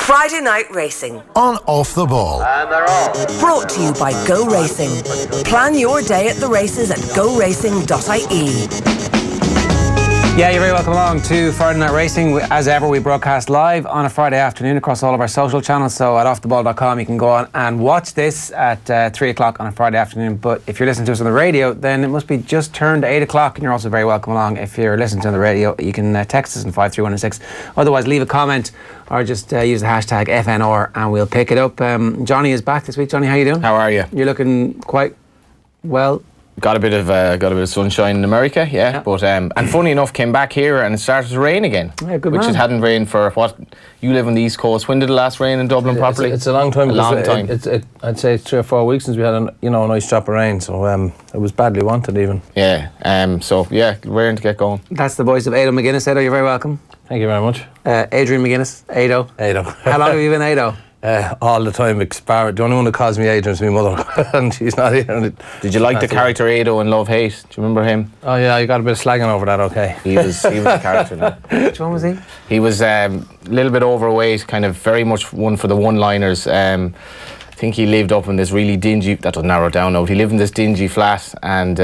Friday Night Racing on Off the Ball. And they're off. Brought to you by Go Racing. Plan your day at the races at goracing.ie. Yeah, you're very welcome along to Friday Night Racing. As ever, we broadcast live on a Friday afternoon across all of our social channels. So at offtheball.com, you can go on and watch this at 3 o'clock on a Friday afternoon. But if you're listening to us on the radio, then it must be just turned 8 o'clock, and you're also very welcome along. If you're listening to the radio, you can text us on 53116. Otherwise, leave a comment or just use the hashtag FNR and we'll pick it up. Johnny is back this week. Johnny, how you doing? How are you? You're looking quite well. Got a bit of sunshine in America, yeah. But and funny enough, came back here and it started to rain again. Yeah, good which man. it hadn't rained for what? You live on the East Coast. When did the last rain in Dublin properly? It's a long time. A long time. I'd say it's 3 or 4 weeks since we had a nice drop of rain. So it was badly wanted even. Yeah. So yeah, raring to get going. That's the voice of Ado McGuinness. Ado, you're very welcome. Thank you very much. Adrian McGuinness. Ado. How long have you been Ado? All the time. The only one that calls me Adrian is my mother, and she's not here. Did you like the character Ado in Love Hate? Do you remember him? Oh yeah, you got a bit of slagging over that. Okay. He was a character now. Which one was he? He was a little bit overweight, kind of very much one for the one-liners. I think he lived up in this really dingy. That doesn't narrow it down now. He lived in this dingy flat, and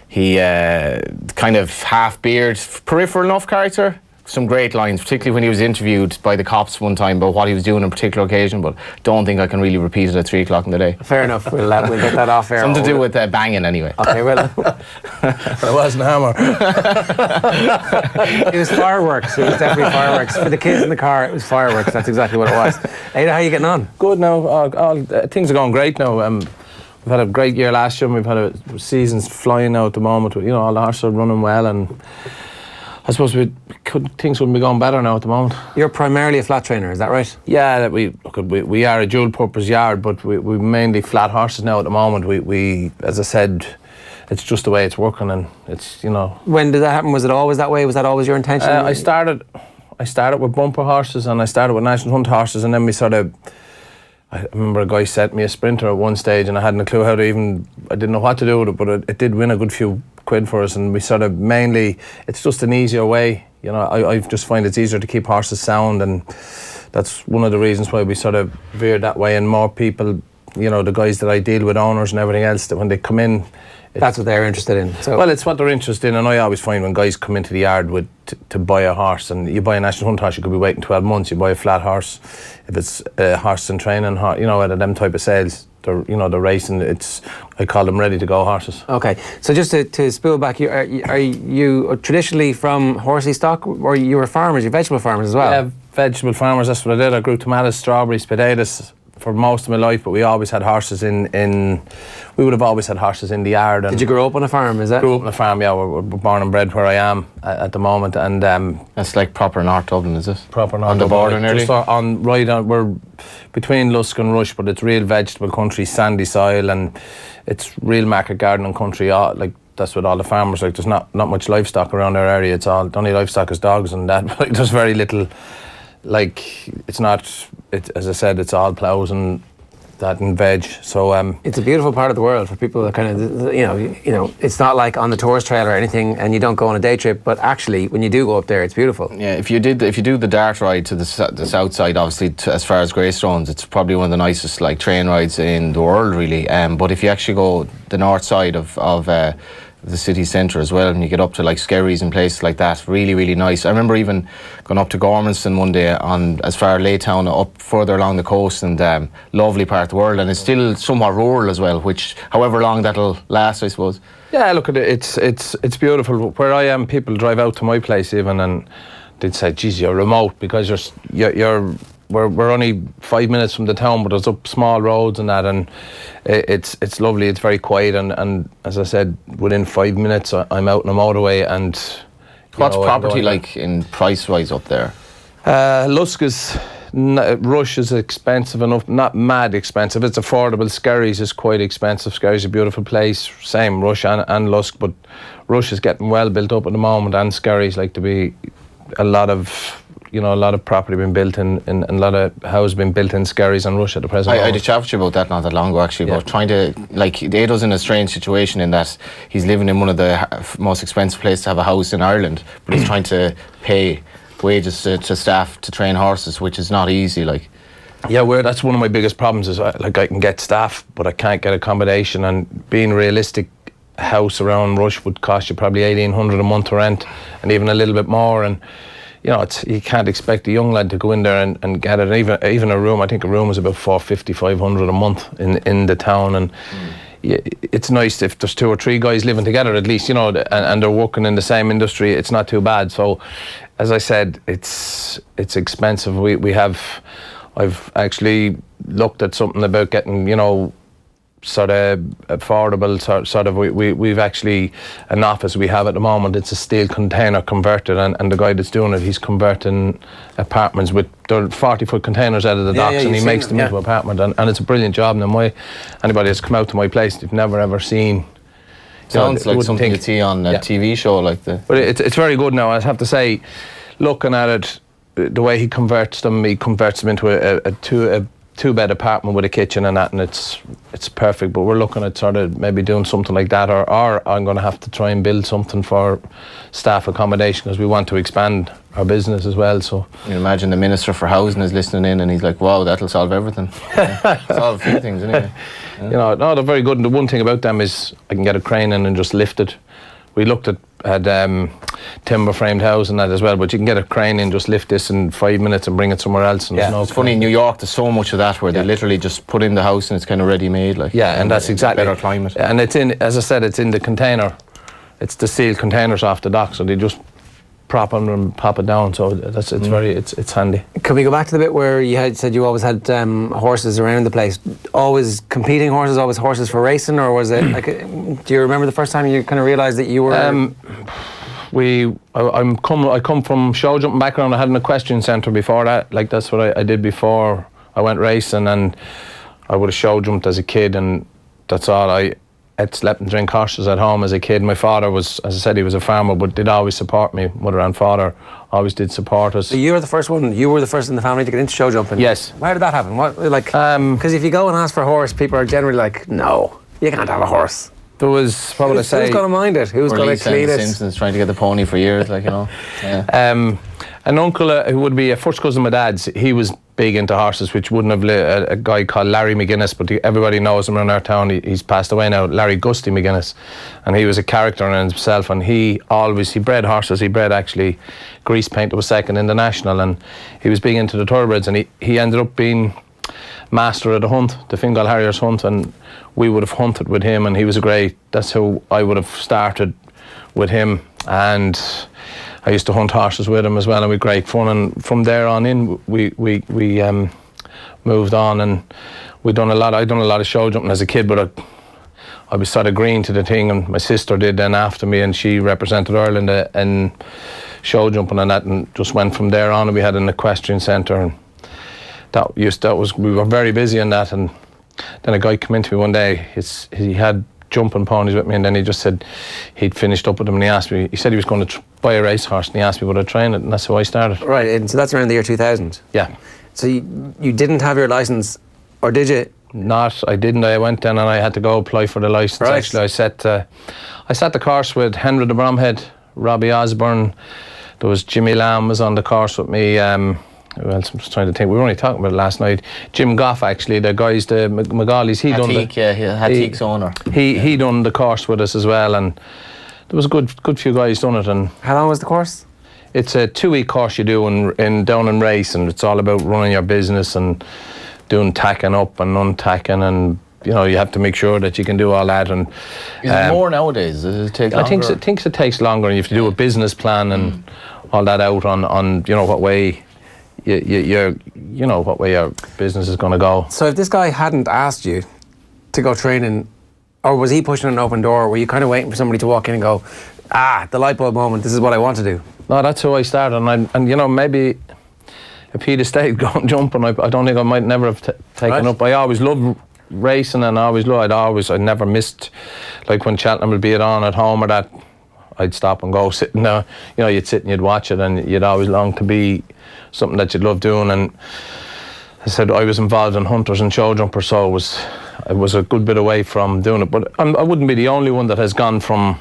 he kind of half beard, peripheral enough character. Some great lines, particularly when he was interviewed by the cops one time about what he was doing on a particular occasion, but don't think I can really repeat it at 3 o'clock in the day. Fair enough, we'll get that off air. Something to do with banging anyway. Okay, well. It wasn't hammer. It was fireworks, it was definitely fireworks. For the kids in the car, it was fireworks, that's exactly what it was. Ada, how are you getting on? Good now, things are going great now. We've had a great year last year, and we've had a season's flying now at the moment. All the horses are running well, and I suppose things wouldn't be going better now at the moment. You're primarily a flat trainer, is that right? Yeah, we are a dual-purpose yard, but we mainly flat horses now at the moment. We as I said, it's just the way it's working, and it's When did that happen? Was it always that way? Was that always your intention? I started with bumper horses, and I started with national hunt horses, and then we I remember a guy sent me a Sprinter at one stage, and I hadn't a clue I didn't know what to do with it, but it did win a good few quid for us, and we mainly, it's just an easier way. I just find it's easier to keep horses sound, and that's one of the reasons why we veered that way. And more people, the guys that I deal with, owners and everything else, that when they come in, that's what they're interested in. Well, it's what they're interested in, and I always find when guys come into the yard to buy a horse, and you buy a national hunt horse, you could be waiting 12 months. You buy a flat horse, if it's a horse and training, out of them type of sales, they're racing. I call them ready to go horses. Okay, so just to spool back, are you traditionally from horsey stock, or you were farmers? You're vegetable farmers as well. Yeah, vegetable farmers. That's what I did. I grew tomatoes, strawberries, potatoes for most of my life, but we always had horses we would have always had horses in the yard. And did you grow up on a farm, is that? Grew up on a farm, yeah. We're born and bred where I am at the moment, and that's like proper North Dublin, is it? Proper North on the border nearly? We're between Lusk and Rush, but it's real vegetable country, sandy soil, and it's real market gardening country. That's what all the farmers like. There's not much livestock around our area. The only livestock is dogs and that. There's very little. As I said, it's all ploughs and that and veg. So it's a beautiful part of the world for people that kind of it's not like on the tourist trail or anything, and you don't go on a day trip. But actually, when you do go up there, it's beautiful. Yeah, if you do the dart ride to the south side, obviously as far as Greystones, it's probably one of the nicest train rides in the world, really. But if you actually go the north side of the city centre as well, and you get up to Skerries and places like that, really, really nice. I remember even going up to Gormanston one day on as far Laytown, up further along the coast, and lovely part of the world, and it's still somewhat rural as well, which however long that'll last, I suppose. Yeah, look at it, it's beautiful. Where I am, people drive out to my place even, and they'd say, geez, you're remote, because we're only 5 minutes from the town, but there's up small roads and that, and it's lovely. It's very quiet, and as I said, within 5 minutes I'm out on the motorway. And what's property like in price wise up there? Lusk Rush is expensive enough, not mad expensive. It's affordable. Skerries is quite expensive. Skerries is a beautiful place. Same Rush and Lusk, but Rush is getting well built up at the moment, and Skerries to be a lot of property being built in a lot of houses being built in Skerries and Rush at the present moment. I had a chat with you about that not that long ago, actually, about trying to, Ado's in a strange situation in that he's living in one of the most expensive places to have a house in Ireland, but he's trying to pay wages to staff to train horses, which is not easy. Like, Yeah, that's one of my biggest problems is I can get staff, but I can't get accommodation. And being realistic, a house around Rush would cost you probably 1,800 a month to rent, and even a little bit more. And you can't expect a young lad to go in there and get it. Even a room, I think a room is about 450, 500 a month in the town. And it's nice if there's 2 or 3 guys living together at least, and they're working in the same industry. It's not too bad. So, as I said, it's expensive. I've actually looked at something about getting, sort of affordable, sort of, we've actually an office we have at the moment. It's a steel container converted, and the guy that's doing it, he's converting apartments with 40-foot containers out of the docks, and he makes them into an apartment, and it's a brilliant job. And anybody that's come out to my place, they've never ever seen. Sounds like something you see on a TV show like that. But it's very good now. I have to say, looking at it, the way he converts them into a 2-bed apartment with a kitchen and that, and it's perfect. But we're looking at sort of maybe doing something like that, or I'm going to have to try and build something for staff accommodation, because we want to expand our business as well. So you can imagine the Minister for Housing is listening in, and he's like, "Wow, that'll solve everything." Solve a few things anyway. Yeah. No, they're very good. And the one thing about them is I can get a crane in and just lift it. We looked at timber framed house and that as well, but you can get a crane in, just lift this in 5 minutes and bring it somewhere else. And it's funny, in New York there's so much of that where they literally just put in the house and it's kind of ready made. Like, and that's exactly better climate. And it's in, as I said, it's in the container. It's the sealed containers off the dock, so they just prop them and pop it down. So it's handy. Can we go back to the bit where you said you always had horses around the place? Always competing horses, always horses for racing, or was it like? Do you remember the first time you kind of realised that you were? I come from show jumping background. I had an equestrian centre before that. Like, that's what I did before I went racing, and I would have show jumped as a kid, and that's all. I ate, slept and drank horses at home as a kid. My father was, as I said, he was a farmer, but did always support me. Mother and father always did support us. So you were the first one. You were the first in the family to get into show jumping. Yes. How did that happen? What, like? Because if you go and ask for a horse, people are generally like, "No, you can't have a horse." There was, what would I say? Who's going to mind it? Who's going to clean it? Simpsons trying to get the pony for years, like, Yeah. An uncle who would be a first cousin of my dad's, he was big into horses, which wouldn't have a guy called Larry McGuinness, but everybody knows him around our town. He's passed away now, Larry Gusty McGuinness, and he was a character in himself, and he bred horses. He bred actually Grease Paint, that was second in the national, and he was big into the thoroughbreds, and he ended up being master of the hunt, the Fingal Harriers hunt, and we would have hunted with him, and he was that's how I would have started with him, and I used to hunt horses with him as well, and we had great fun. And from there on in, we moved on, and I done a lot of show jumping as a kid, but I was sort of green to the thing, and my sister did then after me, and she represented Ireland in show jumping and that, and just went from there on. And we had an equestrian centre, and we were very busy in that. And then a guy came into me one day. He had jumping ponies with me, and then he just said he'd finished up with them, and he said he was going to buy a racehorse, and he asked me would I train it, and that's how I started. Right, and so that's around the year 2000. Yeah. So you didn't have your licence, or did you? I didn't. I went then and I had to go apply for the licence. Right. Actually, I sat the course with Henry de Bromhead, Robbie Osborne. There was Jimmy Lamb was on the course with me. Who else? I'm just trying to think. We were only talking about it last night. Jim Goff, actually, the guys, the McGaulleys. Hatik's owner. He done the course with us as well, and there was a good few guys done it. And how long was the course? It's a 2-week course you do down in Race, and it's all about running your business and doing tacking up and untacking, and you have to make sure that you can do all that. And is it more nowadays? Does it take longer? I think it takes longer, and you have to do a business plan and all that out on what way what way your business is going to go. So if this guy hadn't asked you to go training, or was he pushing an open door? Were you kind of waiting for somebody to walk in and go, the light bulb moment, this is what I want to do? No, that's how I started, and maybe if he'd have stayed going jumping, I don't think I might never have taken up. I always loved racing, and I never missed, like when Cheltenham would be on at home or that, I'd stop and go sitting there. You'd sit and you'd watch it, and you'd always long to be something that you'd love doing. And I said I was involved in hunters and show jumpers, so it was a good bit away from doing it. But I wouldn't be the only one that has gone from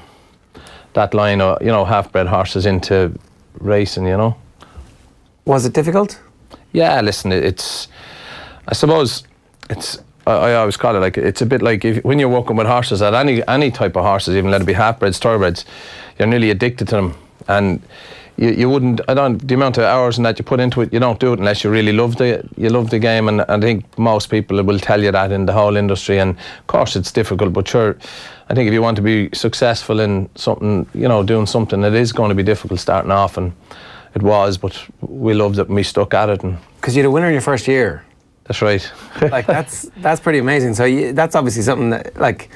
that line of half-bred horses into racing. Was it difficult? Yeah, listen, I suppose I always call it like, it's a bit like when you're working with horses, at any type of horses, even let it be half-breds, thoroughbreds, you're nearly addicted to them. And you wouldn't, the amount of hours and that you put into it, you don't do it unless you really love the game. And I think most people will tell you that in the whole industry. And of course it's difficult, but sure, I think if you want to be successful in something, doing something, it is going to be difficult starting off. And it was, but we loved it and we stuck at it. Because you had a winner in your first year. That's right. Like that's pretty amazing. So that's obviously something that, like,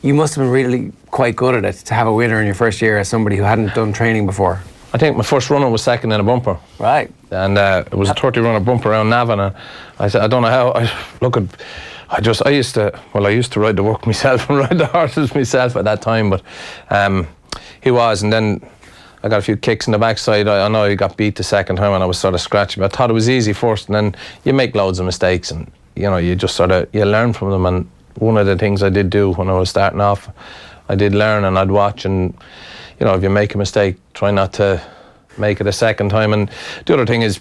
you must have been really quite good at it to have a winner in your first year as somebody who hadn't done training before. I think my first runner was second in a bumper. Right. And it was a 30-runner bumper around Navan. And I said, I don't know how. I used to ride the work myself and ride the horses myself at that time. But he was, and then I got a few kicks in the backside. I know he got beat the second time and I was sort of scratchy, but I thought it was easy first, and then you make loads of mistakes and you just sort of, you learn from them. And one of the things I did do when I was starting off, I did learn, and I'd watch, and if you make a mistake, try not to make it a second time. And the other thing is,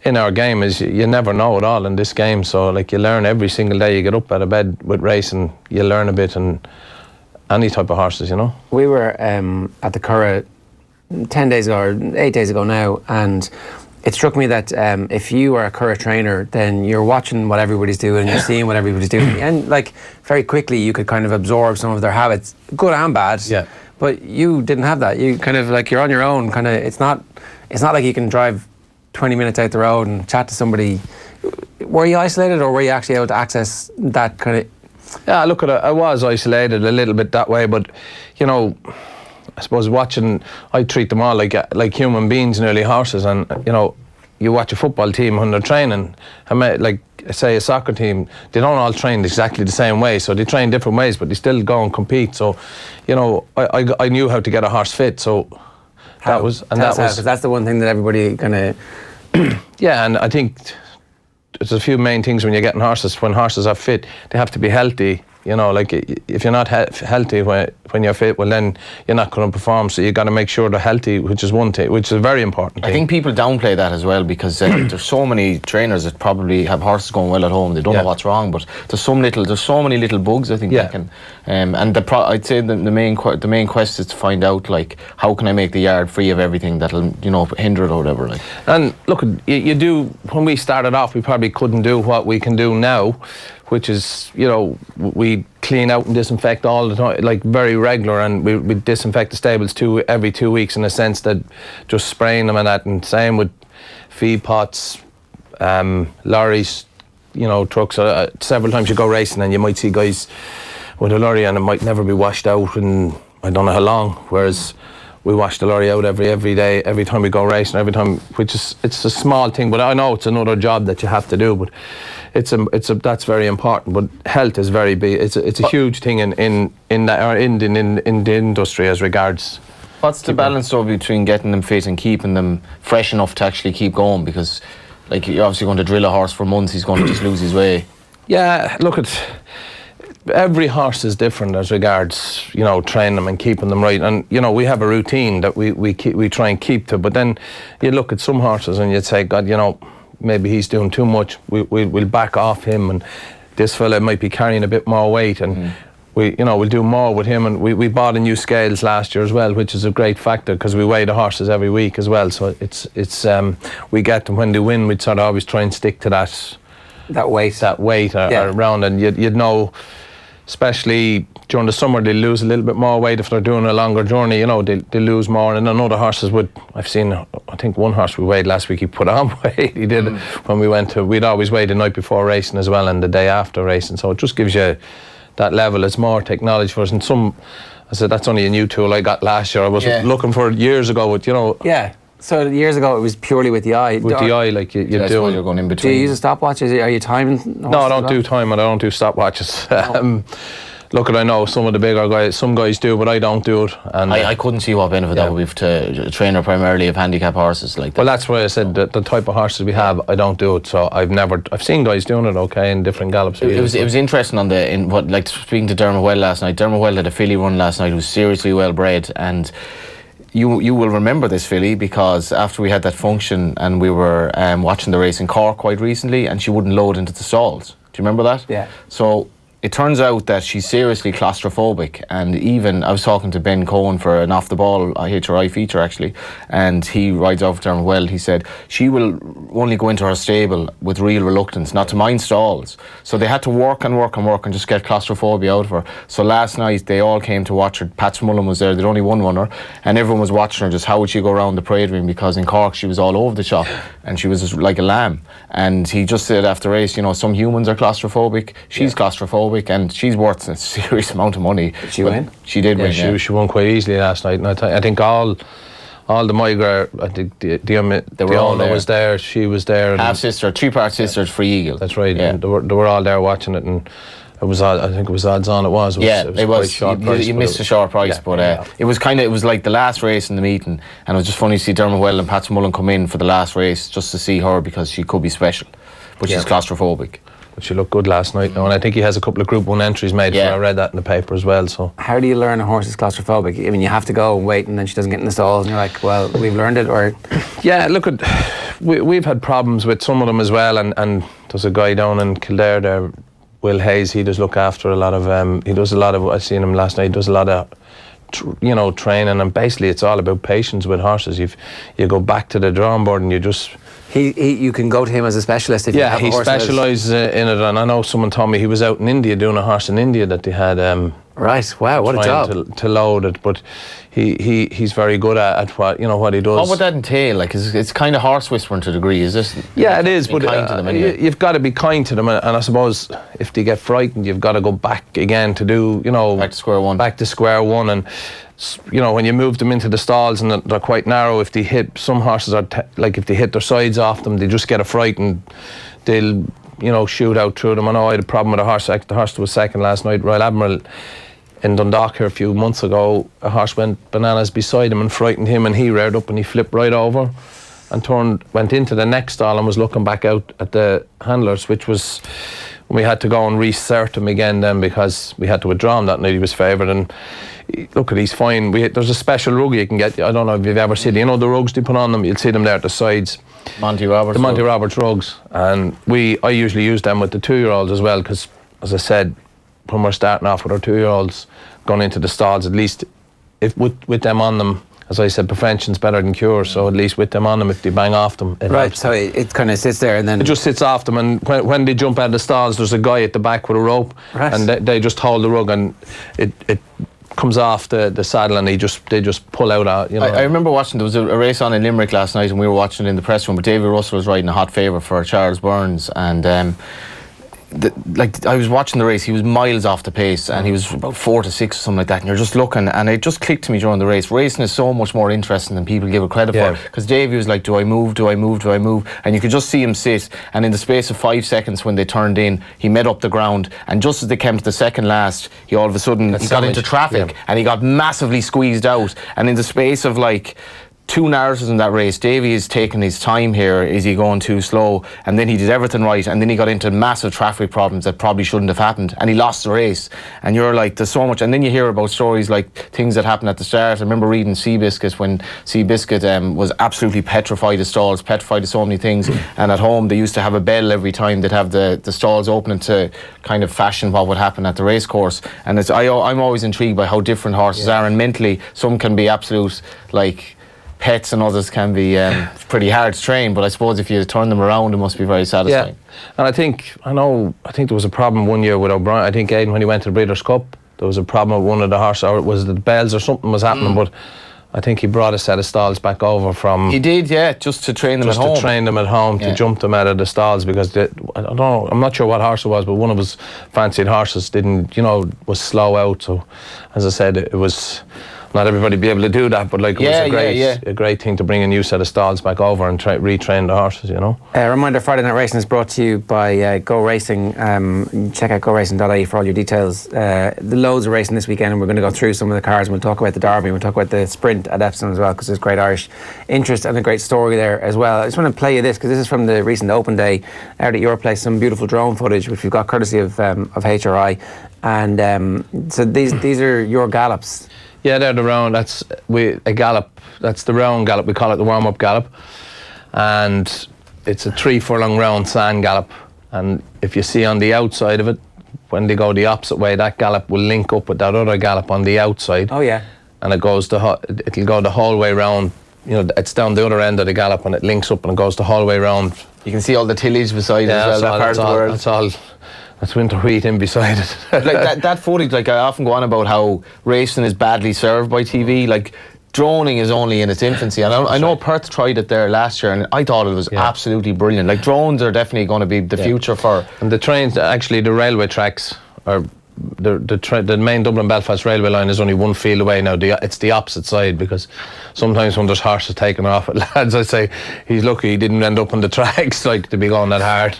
in our game, is you never know it all in this game, so like you learn every single day you get up out of bed with racing, you learn a bit, and any type of horses, We were at the Curragh 10 days ago, or 8 days ago now, and it struck me that if you are a Curragh trainer, then you're watching what everybody's doing and you're seeing what everybody's doing, and like very quickly you could kind of absorb some of their habits, good and bad. Yeah. But you didn't have that. You kind of like, you're on your own. Kind of, it's not like you can drive 20 minutes out the road and chat to somebody. Were you isolated, or were you actually able to access that kind of? Yeah, look, I was isolated a little bit that way, but I suppose watching, I treat them all like human beings, nearly horses. And you watch a football team when they're training, like say a soccer team, they don't all train exactly the same way, so they train different ways, but they still go and compete. So I knew how to get a horse fit, so How? Because that's the one thing that everybody kind of yeah. And I think there's a few main things when you're getting horses. When horses are fit, they have to be healthy. Like if you're not healthy when you're fit, well then you're not going to perform. So you got to make sure they're healthy, which is one thing, which is a very important thing. I think people downplay that as well, because there's so many trainers that probably have horses going well at home. They don't know what's wrong, but there's so many little bugs. I think that can, and I'd say the main quest is to find out, like, how can I make the yard free of everything that'll hinder it or whatever. Like. And look, you do. When we started off, we probably couldn't do what we can do now, which is, we clean out and disinfect all the time, like very regular, and we disinfect the stables every 2 weeks, in a sense that just spraying them and that, and same with feed pots, lorries, trucks. Several times you go racing and you might see guys with a lorry and it might never be washed out, and I don't know how long, whereas we wash the lorry out every day, every time we go racing, it's a small thing, but I know it's another job that you have to do, but that's very important. But health is very big. It's a huge thing in the industry as regards. What's the balance though between getting them fit and keeping them fresh enough to actually keep going? Because like, you're obviously going to drill a horse for months, he's going to just lose his way. Yeah, look, every horse is different as regards, training them and keeping them right. And, we have a routine that we try and keep to. But then you look at some horses and you'd say, God, maybe he's doing too much. We'll back off him, and this fella might be carrying a bit more weight, and we'll do more with him. And we bought a new scales last year as well, which is a great factor, because we weigh the horses every week as well. So it's we get them when they win. We'd sort of always try and stick to that weight around, and you'd know. Especially during the summer, they lose a little bit more weight if they're doing a longer journey. They lose more. And then other horses I've seen, I think one horse we weighed last week, he put on weight. He did when we went we'd always weigh the night before racing as well, and the day after racing. So it just gives you that level. It's more technology for us. And I said, that's only a new tool I got last year. I was looking for it years ago with, Yeah. So years ago, it was purely with the eye. With the eye, like you do. You're going in between. Do you use a stopwatch? Are you timing? No, I don't do time, and I don't do stopwatches. No. Look, I know some of the bigger guys, some guys do, but I don't do it. And I couldn't see what benefit that would be to a trainer primarily of handicap horses like that. Well, that's why I said the type of horses we have, I don't do it. So I've seen guys doing it okay in different gallops. It was interesting speaking to Dermot Well last night. Dermot Well had a filly run last night who was seriously well bred, and you will remember this, Philly, because after we had that function and we were watching the race in Cork quite recently, and she wouldn't load into the stalls. Do you remember that? Yeah. So it turns out that she's seriously claustrophobic, and even I was talking to Ben Cohen for an off the ball HRI feature actually, and he rides over to her well. He said she will only go into her stable with real reluctance, not to mind stalls. So they had to work and just get claustrophobia out of her. So last night they all came to watch her. Pat Mullen was there. There'd only one runner, and everyone was watching her. Just how would she go around the parade ring? Because in Cork she was all over the shop, and she was just like a lamb. And he just said after race, some humans are claustrophobic. She's claustrophobic. And she's worth a serious amount of money. Did she win? She did win. She won quite easily last night, and I think all the migrant, I think the owner was there, she was there, half sister, 3-part sisters for Eagle. That's right. Yeah. And they were all there watching it, and it was I think it was odds on. It was quite short price. You missed a short price, it was like the last race in the meeting, and it was just funny to see Dermot Well and Pat Mullen come in for the last race just to see her, because she could be special, but she's claustrophobic. But she looked good last night now, and I think he has a couple of Group 1 entries made for her. I read that in the paper as well. So how do you learn a horse is claustrophobic? I mean, you have to go and wait, and then she doesn't get in the stalls, and you're like, well, we've learned it, or... Yeah, look, we've had problems with some of them as well, and there's a guy down in Kildare there, Will Hayes. He does look after a lot of... I seen him last night. He does a lot of training, and basically it's all about patience with horses. You go back to the drawing board and you just... You can go to him as a specialist if you have a horse. Yeah, he specialises in it, and I know someone told me he was out in India doing a horse in India that they had... right, wow, what a job. To load it, but he's very good at what he does. What would that entail? Like, it's kind of horse whispering to a degree, is this? Yeah, it is, but kind to them anyway. You've got to be kind to them, and I suppose if they get frightened, you've got to go back again to do, back to square one. Back to square one, and when you move them into the stalls and they're quite narrow, if they hit, some horses are like if they hit their sides off them, they just get a fright and they'll shoot out through them. I know I had a problem with a horse. The horse was second last night, Royal Admiral, in Dundalk here a few months ago. A horse went bananas beside him and frightened him, and he reared up and he flipped right over and went into the next stall and was looking back out at the handlers, which was when we had to go and reinsert him again then, because we had to withdraw him that night. He was favoured, and look, he's fine. There's a special rug you can get. I don't know if you've ever seen the rugs they put on them. You'll see them there at the sides. Monty Roberts. The Monty Roberts rugs, and I usually use them with the 2-year-olds as well, because as I said, when we're starting off with our 2-year-olds going into the stalls, at least if with them on them, as I said, prevention's better than cure. So at least with them on them, if they bang off them, it helps. So it kind of sits there, and then it just sits off them. And when they jump out of the stalls, there's a guy at the back with a rope, and they just hold the rug, and it comes off the saddle, and they just pull out. I remember watching. There was a race on in Limerick last night, and we were watching it in the press room. But David Russell was riding a hot favourite for Charles Burns, and I was watching the race. He was miles off the pace, and he was about 4 to 6 or something like that. And you're just looking, and it just clicked to me during the race. Racing is so much more interesting than people give it credit for. Because Davey was like, "Do I move? Do I move? Do I move?" And you could just see him sit. And in the space of 5 seconds, when they turned in, he met up the ground. And just as they came to the second last, he all of a sudden got into traffic, and he got massively squeezed out. And in the space of 2 narratives in that race, Davey is taking his time here. Is he going too slow? And then he did everything right, and then he got into massive traffic problems that probably shouldn't have happened, and he lost the race. And you're like, there's so much. And then you hear about stories like things that happened at the start. I remember reading Seabiscuit, when Seabiscuit was absolutely petrified of stalls, petrified of so many things. And at home they used to have a bell every time they'd have the stalls opening to kind of fashion what would happen at the race course. And I'm always intrigued by how different horses are, and mentally some can be absolute pets, and others can be pretty hard to train, but I suppose if you turn them around, it must be very satisfying. Yeah, and I think there was a problem one year with O'Brien. I think Aidan, when he went to the Breeders' Cup, there was a problem with one of the horses, or was it the bells or something was happening, but I think he brought a set of stalls back over from... He did, just to train them at home. Just to train them at home, to jump them out of the stalls, because I don't know, I'm not sure what horse it was, but one of his fancied horses was slow out. So, as I said, it was... Not everybody be able to do that, but it was a great thing to bring a new set of stalls back over and retrain the horses, Reminder, Friday Night Racing is brought to you by Go Racing. Check out goracing.ie for all your details. The loads of racing this weekend, and we're going to go through some of the cars, and we'll talk about the Derby, and we'll talk about the sprint at Epsom as well, because there's great Irish interest and a great story there as well. I just want to play you this, because this is from the recent Open Day out at your place, some beautiful drone footage, which we've got courtesy of HRI. And so these are your gallops. Yeah, they're the round. That's a gallop. That's the round gallop. We call it the warm-up gallop, and it's a 3 furlong round sand gallop. And if you see on the outside of it, when they go the opposite way, that gallop will link up with that other gallop on the outside. Oh yeah. And it'll go the whole way round. You know, it's down the other end of the gallop, and it links up and it goes the whole way round. You can see all the tillage beside as well. That part of the world. That's winter wheat in beside it. Like that footage, like I often go on about how racing is badly served by TV. Like droning is only in its infancy, and I know Perth tried it there last year, and I thought it was absolutely brilliant. Like drones are definitely going to be the future for. And the trains, actually, the railway tracks are. The main Dublin Belfast railway line is only one field away now. It's the opposite side, because sometimes when there's horses taken off at lads, I say he's lucky he didn't end up on the tracks, like, to be going that hard.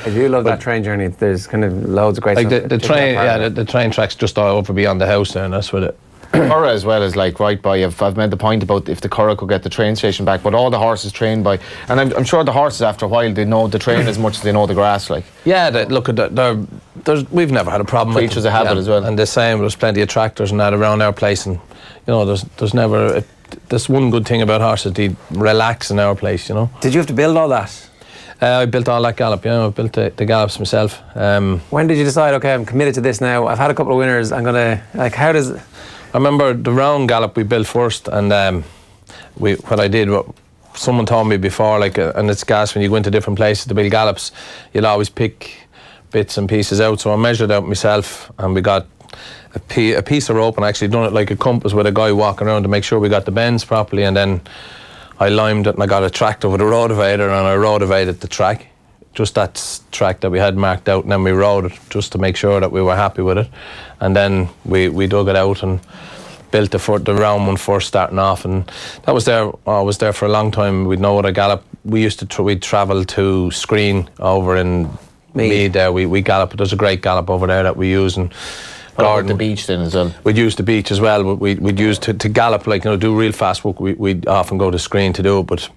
I do love that train journey. There's kind of loads of great like stuff. the train tracks just all over beyond the house there, and that's what it. Curra as well is like right by. I've made the point about if the Curra could get the train station back, but all the horses trained by, and I'm sure the horses after a while they know the train as much as they know the grass. Like look at that. We've never had a problem. Creatures of habit as well. And the same. There's plenty of tractors and that around our place, and you know there's never. There's one good thing about horses: they relax in our place. You know. Did you have to build all that? I built all that gallop. Yeah, I built the gallops myself. When did you decide? Okay, I'm committed to this now. I've had a couple of winners. I'm gonna how does. I remember the round gallop we built first, and what I did, someone told me before, like, and it's gas when you go into different places to build gallops, you'll always pick bits and pieces out. So I measured out myself, and we got a piece of rope, and actually done it like a compass with a guy walking around to make sure we got the bends properly, and then I limed it, and I got a tractor with a rotavator, and I rotavated the track. Just that track that we had marked out, and then we rode it just to make sure that we were happy with it, and then we dug it out and built the round one first starting off, and that was there. I was there for a long time. We'd know what a gallop. We used to we'd travel to Screen over in Mead there. We gallop. There's a great gallop over there that we use, and Garden. The beach then as well. We'd use the beach as well, but we'd use to gallop, like, you know, do real fast work. We'd often go to Screen to do it, but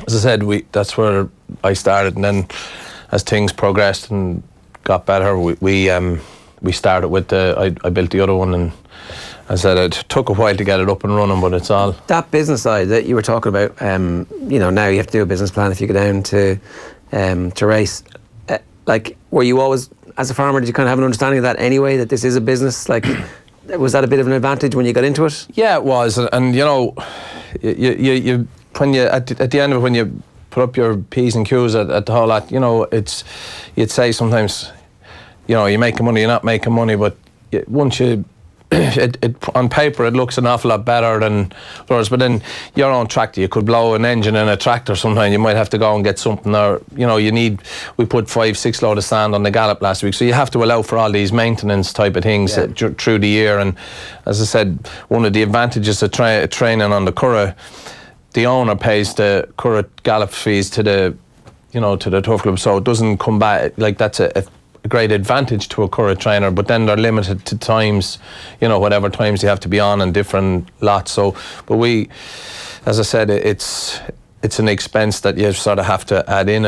as I said, that's where I started, and then as things progressed and got better, we started with I built the other one, and as I said, it took a while to get it up and running, but it's all. That business side that you were talking about, you know, now you have to do a business plan if you go down to race. Like, were you always, as a farmer, did you kind of have an understanding of that anyway, that this is a business? Like, was that a bit of an advantage when you got into it? Yeah, it was, and you know, you when you at the end of it, when you put up your P's and Q's at the whole lot, you know, you'd say sometimes, you know, you're making money, you're not making money, but once you on paper it looks an awful lot better than others, but then your own tractor, you could blow an engine in a tractor sometime, you might have to go and get something, or you know, we put 5-6 load of sand on the gallop last week, so you have to allow for all these maintenance type of things through the year. And as I said, one of the advantages of training on the Curra, the owner pays the Curra gallop fees to the turf club, so it doesn't come back. Like, that's a great advantage to a Curra trainer, but then they're limited to times, you know, whatever times you have to be on different lots. So, but we, as I said, it's an expense that you sort of have to add in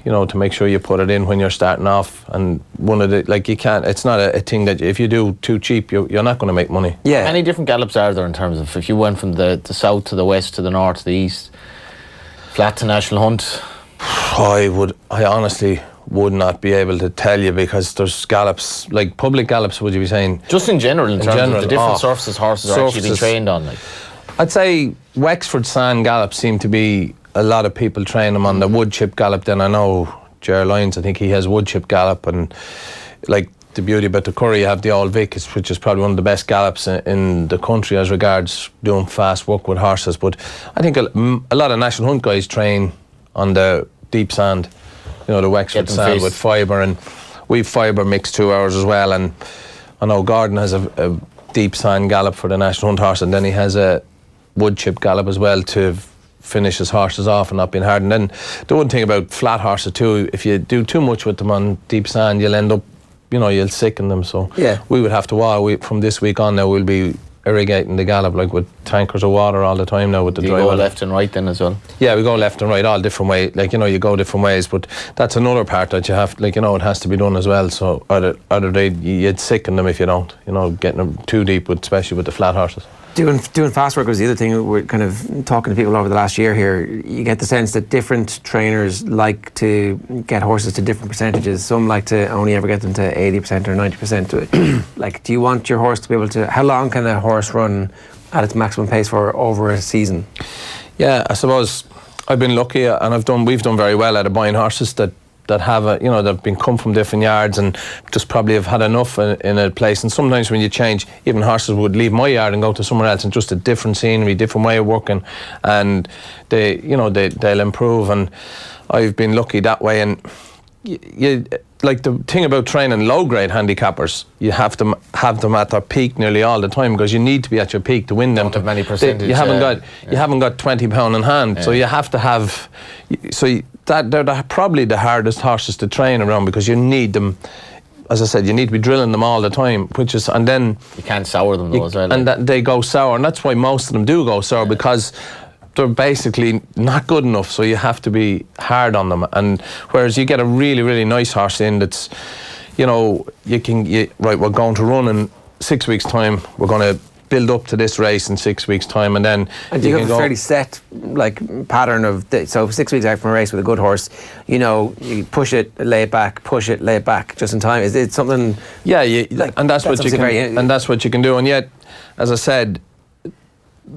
you know, to make sure you put it in when you're starting off. And one of the, like, you can't, it's not a thing that if you do too cheap, you're not going to make money. Yeah. How many different gallops are there in terms of, if you went from the south to the west to the north to the east, flat to national hunt? I honestly would not be able to tell you, because there's gallops, like public gallops, would you be saying? Just in general, in terms of the different surfaces horses are actually being trained on, like. I'd say Wexford sand gallops seem to be, a lot of people train them on the wood chip gallop. Then I know Ger Lyons, I think he has wood chip gallop, and like the beauty about the Curra, you have the Old Vic, which is probably one of the best gallops in the country as regards doing fast work with horses. But I think a lot of national hunt guys train on the deep sand, you know, the Wexford sand with fibre, and we've fibre mixed to ours as well. And I know Gordon has a deep sand gallop for the national hunt horse, and then he has a wood chip gallop as well to finish his horses off and not being hard. And then the one thing about flat horses too, if you do too much with them on deep sand, you'll end up, you know, you'll sicken them. So yeah, we would have to, from this week on now, we'll be irrigating the gallop like with tankers of water all the time now with the Do you dry go weather. left and right then as well? Yeah, we go left and right, all different ways. Like, you know, you go different ways, but that's another part that you have, like, you know, it has to be done as well. So either you'd sicken them if you don't, you know, getting them too deep, especially with the flat horses. Doing fast work was the other thing. We're kind of talking to people over the last year here. You get the sense that different trainers like to get horses to different percentages. Some like to only ever get them to 80% or 90%. Like, do you want your horse to be able to... How long can a horse run at its maximum pace for over a season? Yeah, I suppose I've been lucky, and we've done very well out of buying horses that have that've been come from different yards and just probably have had enough in a place. And sometimes when you change, even horses would leave my yard and go to somewhere else, and just a different scenery, different way of working, and they'll improve. And I've been lucky that way. And you like the thing about training low grade handicappers, you have to have them at their peak nearly all the time, because you need to be at your peak to win them. Don't have many percentage. You haven't got 20 pound in hand, so you have to have. They're probably the hardest horses to train around, because you need them. As I said, you need to be drilling them all the time, and then you can't sour them though as well. And they go sour, and that's why most of them do go sour, because they're basically not good enough. So you have to be hard on them. And whereas you get a really, really nice horse in that's, you know, right, we're going to run in 6 weeks' time. We're going to build up to this race in 6 weeks' time, and then you have a fairly set pattern of so 6 weeks out from a race with a good horse, you know, you push it, lay it back, push it, lay it back, just in time. Is it something? Yeah, and that's what you can, and that's what you can do. And yet, as I said,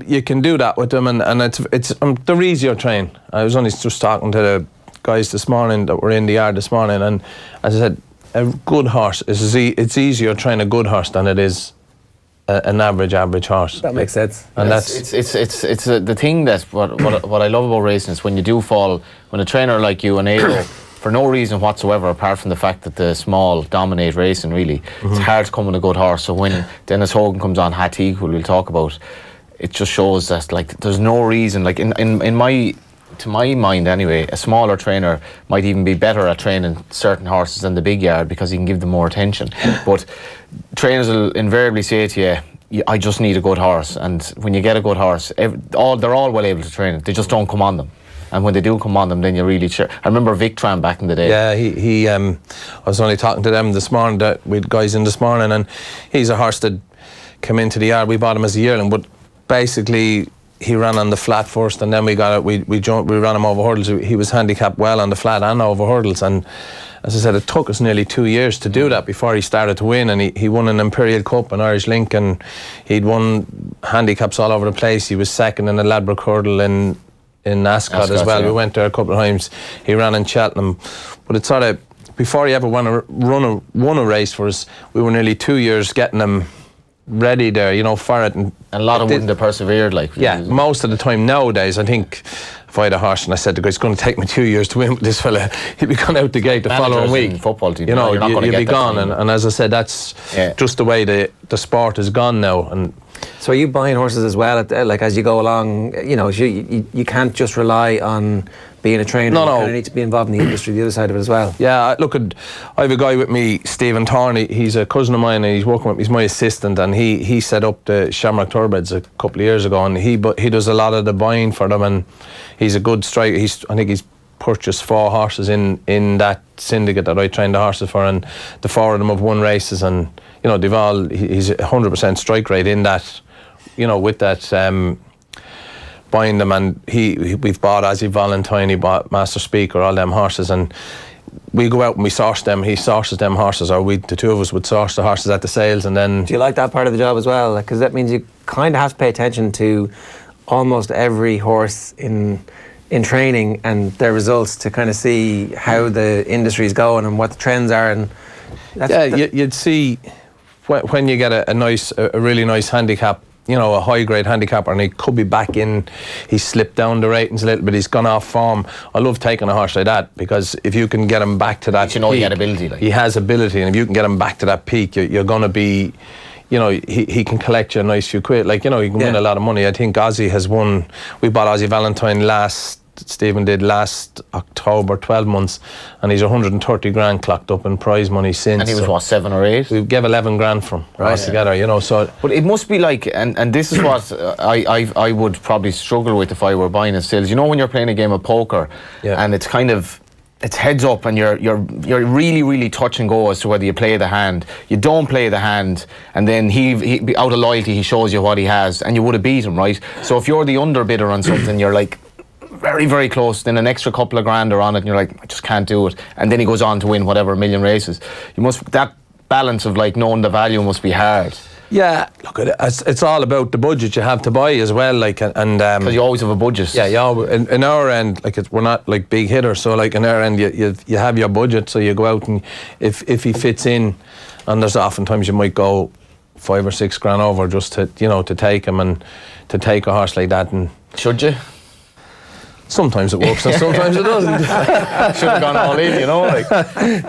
you can do that with them, and it's they're easier train. I was only just talking to the guys this morning that were in the yard this morning, and as I said, a good horse it's easier to train a good horse than it is an average horse. That makes sense. And it's the thing that what I love about racing is when you do fall, when a trainer like you and Ado, for no reason whatsoever apart from the fact that the small dominate racing really, it's hard to come with a good horse. So when Dennis Hogan comes on Hatik, who we'll talk about, it just shows that like there's no reason, like to my mind anyway, a smaller trainer might even be better at training certain horses than the big yard, because he can give them more attention. But trainers will invariably say to you, I just need a good horse. And when you get a good horse, they're all well able to train it. They just don't come on them. And when they do come on them, then you're really sure. I remember Victran back in the day. Yeah, he I was only talking to them this morning, that we had guys in this morning, and he's a horse that came into the yard. We bought him as a yearling, but basically he ran on the flat first, and then we ran him over hurdles. He was handicapped well on the flat and over hurdles, and as I said, it took us nearly 2 years to do that before he started to win. And he won an Imperial Cup, an Irish Link, and he'd won handicaps all over the place. He was second in the Ladbroke Hurdle in Ascot as well. Yeah. We went there a couple of times. He ran in Cheltenham, but it's sort of, before he ever won a race for us, we were nearly 2 years getting him ready there, you know, for it. And a lot of them wouldn't have persevered, like. Yeah, most of the time nowadays, I think if I had a horse and I said to the guy, it's going to take me 2 years to win with this fella, he'd be gone out the gate the following week. In football team, you know, you're not going to you'd get be gone. And as I said, that's just the way the sport has gone now. And so are you buying horses as well, like as you go along? You know, you can't just rely on being a trainer. No. You kind of need to be involved in the industry, the other side of it as well. Yeah, look, I have a guy with me, Stephen Thorne. He's a cousin of mine, and he's working with me. He's my assistant, and he set up the Shamrock Thoroughbreds a couple of years ago, and he does a lot of the buying for them, and he's a good striker. I think he's purchased 4 horses in that syndicate that I trained the horses for, and the 4 of them have won races, and you know he's 100% strike rate in that, you know, with that. Buying them, and we've bought Azzy Valentine, he bought Master Speaker, all them horses, and we go out and we source them. He sources them horses, or the two of us would source the horses at the sales, and then. Do you like that part of the job as well? Because that means you kind of have to pay attention to almost every horse in training and their results to kind of see how the industry is going and what the trends are, and you'd see when you get a really nice handicap, you know, a high grade handicapper, and he could be back in, he's slipped down the ratings a little bit, he's gone off form. I love taking a horse like that, because if you can get him back to that you know, peak, he had ability, like. He has ability, and if you can get him back to that peak, you're going to be, you know, he can collect you a nice few quid, like, you know, he can win a lot of money. I think Ozzy has won. We bought Ozzy Valentine last Stephen did last October, 12 months, and he's 130 grand clocked up in prize money since. And he was, what, 7 or 8? We gave 11 grand from together, you know. So, but it must be like, and this is what I would probably struggle with if I were buying a stills. You know, when you're playing a game of poker, and it's kind of, it's heads up, and you're really, really touch and go as to whether you play the hand. You don't play the hand, and then he out of loyalty he shows you what he has, and you would have beat him, right? So if you're the underbidder on something, you're like very, very close. Then an extra couple of grand are on it, and you're like, I just can't do it. And then he goes on to win whatever 1 million races. That balance of like knowing the value must be hard. Yeah, look, it's all about the budget you have to buy as well, like, and because you always have a budget. Yeah, in our end, like, we're not like big hitters, so like in our end, you have your budget, so you go out, and if he fits in, and there's oftentimes you might go 5 or 6 grand over just to, you know, to take him, and to take a horse like that. And should you? Sometimes it works and sometimes it doesn't. Should have gone all in, you know, like.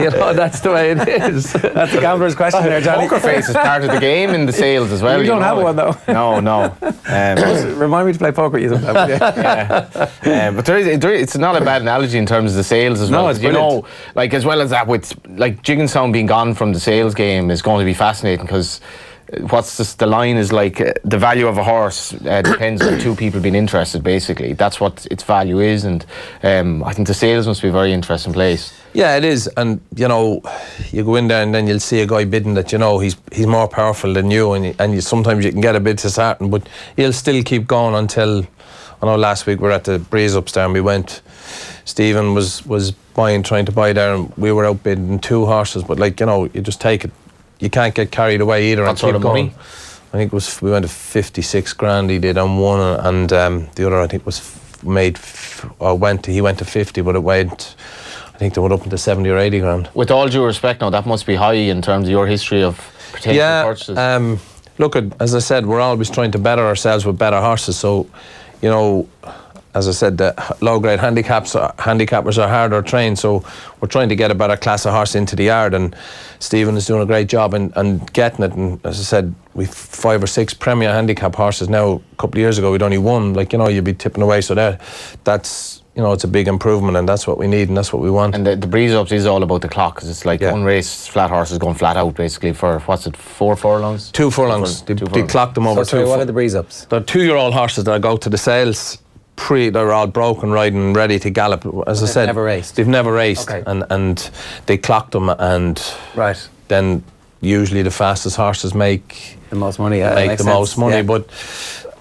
You know, that's the way it is. That's the gambler's question there, Johnny. Poker face is part of the game in the sales as well. You don't have one, though. No. Remind me to play poker with you sometime. But it's not a bad analogy in terms of the sales as well. No, it's brilliant. brilliant. You know, like, as well as that, with like Jigginstown being gone from the sales game is going to be fascinating, because the line is like, the value of a horse depends on 2 people being interested, basically. That's what its value is, and I think the sales must be a very interesting place. Yeah, it is. And you know, you go in there and then you'll see a guy bidding that, you know, he's more powerful than you, and sometimes you can get a bid disheartened, but he'll still keep going until, I know last week we were at the Breeze Ups there, and we went, Stephen was trying to buy there, and we were outbidding 2 horses, but like, you know, you just take it. You can't get carried away either. What sort of money? I think we went to 56 grand he did on one, and the other I think he went to 50, but it went, I think they went up into 70 or 80 grand. With all due respect, now that must be high in terms of your history of potential purchases. Look, as I said, we're always trying to better ourselves with better horses, so, you know, as I said, the low-grade handicappers are harder trained, so we're trying to get a better class of horse into the yard, and Stephen is doing a great job and getting it. And as I said, we've 5 or 6 premier handicap horses now. A couple of years ago, we'd only 1. Like, you know, you'd be tipping away, so that's, you know, it's a big improvement, and that's what we need, and that's what we want. And the Breeze Ups is all about the clock, because it's like unraced flat horses going flat out, basically, for, 4 furlongs? 2 furlongs. They clock them over 2 furlongs. What are the Breeze Ups? They're 2-year-old horses that go to the sales. They're all broken riding, ready to gallop. As I said, they've never raced, okay. and they clocked them, and then usually the fastest horses make the most money. Make the most money, but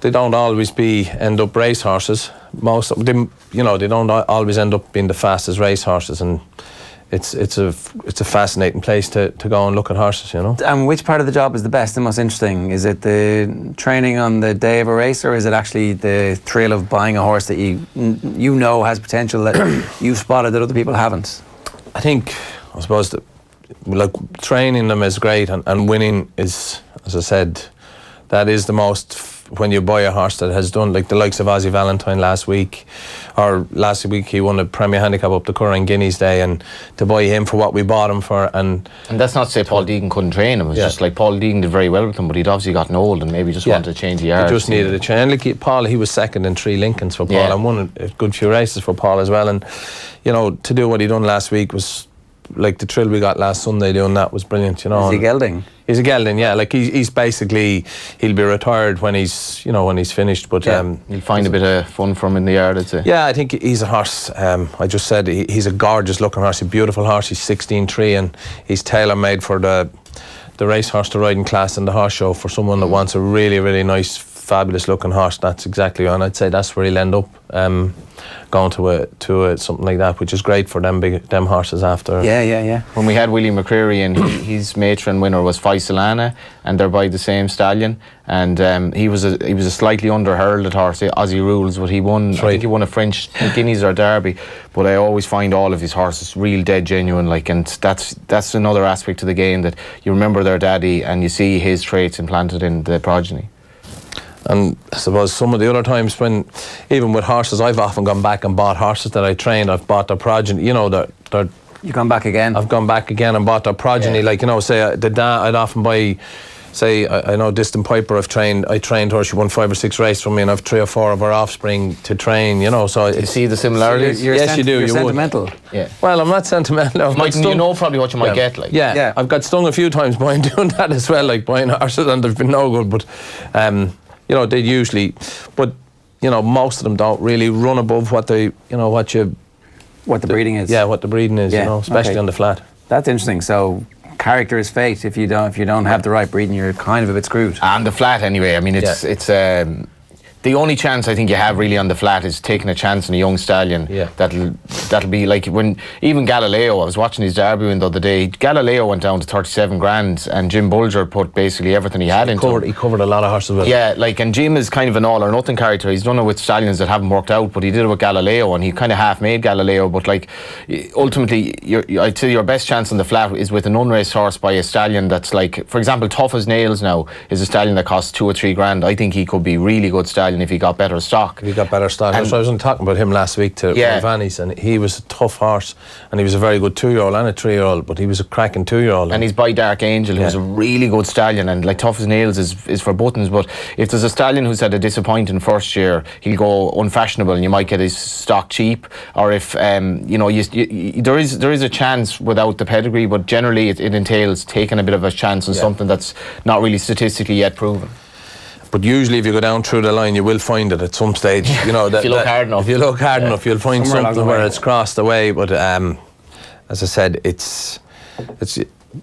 they don't always end up race horses. Most of them, you know, they don't always end up being the fastest race horses, and it's a fascinating place to go and look at horses, you know. And which part of the job is the best and most interesting? Is it the training on the day of a race, or is it actually the thrill of buying a horse that you know has potential that you've spotted that other people haven't? I suppose that, like, training them is great, and winning is, as I said, that is the most. When you buy a horse that has done, like the likes of Ozzie Valentine last week he won a Premier Handicap up the Curragh Guineas Day, and to buy him for what we bought him for, and that's not to say Paul Deegan couldn't train him. It was just like Paul Deegan did very well with him, but he'd obviously gotten old and maybe just wanted to change the yard. He just needed a change. Like Paul, he was second in 3 Lincolns for Paul, and won a good few races for Paul as well, and you know, to do what he done last week was like the thrill we got last Sunday doing that was brilliant, you know. Is he gelding? He's a gelding, yeah. Like he's basically, he'll be retired when he's finished. But you'll find a bit of fun from him in the yard, I'd say. Yeah, I think he's a horse. I just said he's a gorgeous looking horse, a beautiful horse. He's 16.3, and he's tailor made for the racehorse to riding class in the horse show for someone that wants a really, really nice, fabulous looking horse. That's exactly, and I'd say that's where he'll end up. Going to something like that, which is great for them horses after. Yeah. When we had William McCreary, and his matron winner was Faisalana, and they're by the same stallion, and he was a slightly under-hurdled horse, Aussie rules, but he won. I think he won a French Guineas or Derby. But I always find all of his horses real dead genuine, like, and that's another aspect to the game, that you remember their daddy and you see his traits implanted in the progeny. And I suppose some of the other times when, even with horses, I've often gone back and bought horses that I trained. I've bought their progeny, you know, You've gone back again? I've gone back again and bought their progeny. Like, you know, say I'd often buy say, I know Distant Piper I trained her, she won 5 or 6 races from me, and I've 3 or 4 of her offspring to train, so You see the similarities? Yes, you do. You're You would. sentimental. Yeah. Well, I'm not sentimental. You know probably what you might get, like. Yeah, I've got stung a few times by doing that as well, like buying horses, and they've been no good. But they usually, but most of them don't really run above what they, what the breeding is. Yeah, what the breeding is, especially on the flat. That's interesting. So character is fate. If you don't have the right breeding, you're kind of a bit screwed. And the flat, anyway. I mean, it's the only chance I think you have really on the flat is taking a chance on a young stallion. Yeah. That'll be like when even Galileo. I was watching his derby win the other day. Galileo went down to 37 grand, and Jim Bulger put basically everything he had into it. He covered a lot of horses with it. Yeah, and Jim is kind of an all or nothing character. He's done it with stallions that haven't worked out, but he did it with Galileo, and he kind of half made Galileo. But ultimately, I'd say your best chance on the flat is with an unraced horse by a stallion that's like, for example, Tough as Nails now is a stallion that costs 2 or 3 grand. I think he could be really good stallion if he got better stock. He got better stock. And So I was talking about him last week to Vannies, and he was a tough horse, and he was a very good 2-year-old and a 3-year-old, but he was a cracking 2-year-old. And he's by Dark Angel, who's a really good stallion, and like Tough as Nails is for buttons. But if there's a stallion who's had a disappointing first year, he'll go unfashionable, and you might get his stock cheap. Or if there is a chance without the pedigree, but generally it entails taking a bit of a chance on something that's not really statistically yet proven. But usually, if you go down through the line, you will find it at some stage. If you look hard enough. If you look hard enough, you'll find something where it's crossed away. But as I said, it's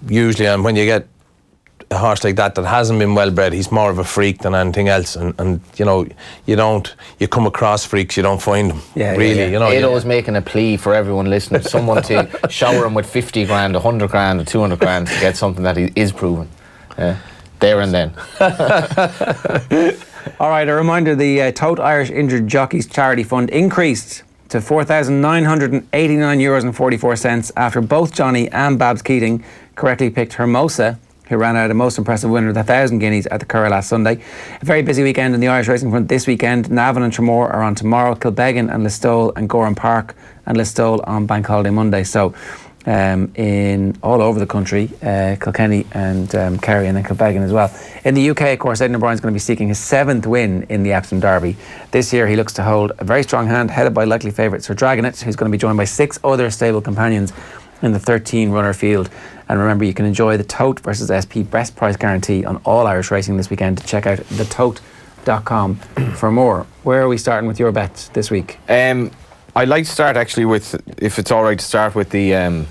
usually, and when you get a horse like that hasn't been well bred, he's more of a freak than anything else. And you come across freaks, you don't find them. Ado is making a plea for everyone listening, someone to shower him with 50 grand, 100 grand, or 200 grand to get something that is proven. There and then. All right, a reminder, the Tote Irish Injured Jockeys Charity Fund increased to €4,989.44 after both Johnny and Babs Keating correctly picked Hermosa, who ran out a most impressive winner of the 1,000 guineas at the Curragh last Sunday. A very busy weekend in the Irish Racing Front this weekend. Navan and Tramore are on tomorrow, Kilbeggan and Listowel and Gorham Park and Listowel on Bank Holiday Monday. So in all over the country, Kilkenny and Kerry and then Kilbeggan as well. In the UK, of course, Aidan O'Brien's going to be seeking his 7th win in the Epsom Derby. This year he looks to hold a very strong hand, headed by likely favourite Sir Dragonet, who's going to be joined by 6 other stable companions in the 13-runner field. And remember, you can enjoy the Tote versus SP best price guarantee on all Irish racing this weekend. Check out thetote.com for more. Where are we starting with your bet this week? I'd like to start actually with, if it's all right to start with the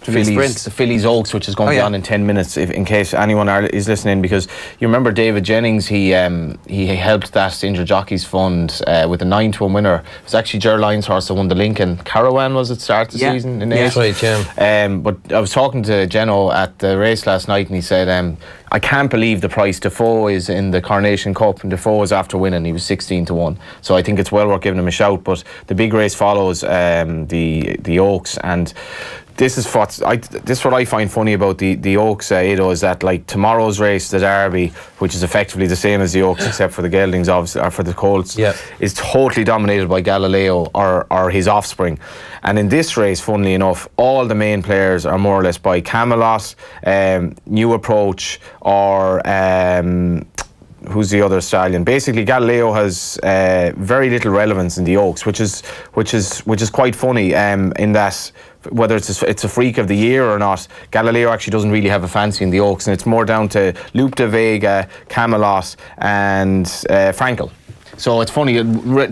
Phillies Oaks, which is going to be on in 10 minutes, in case anyone is listening, because you remember David Jennings, he helped that Injured Jockeys Fund with a 9-1 winner. It was actually Ger Lyons' horse that won the Lincoln Carawan, was it, start the season in That's right, but I was talking to Geno at the race last night, and he said, I can't believe the price Defoe is in the Coronation Cup, and Defoe is after winning. He was 16-1, so I think it's well worth giving him a shout. But the big race follows the Oaks, and this is what I find funny about the Oaks, Ado, is that like tomorrow's race, the Derby, which is effectively the same as the Oaks except for the geldings, obviously, or for the colts, is totally dominated by Galileo or his offspring. And in this race, funnily enough, all the main players are more or less by Camelot, New Approach, or who's the other stallion? Basically, Galileo has very little relevance in the Oaks, which is quite funny. In that, whether it's a freak of the year or not, Galileo actually doesn't really have a fancy in the Oaks, and it's more down to Loop de Vega, Camelot, and Frankel. So it's funny,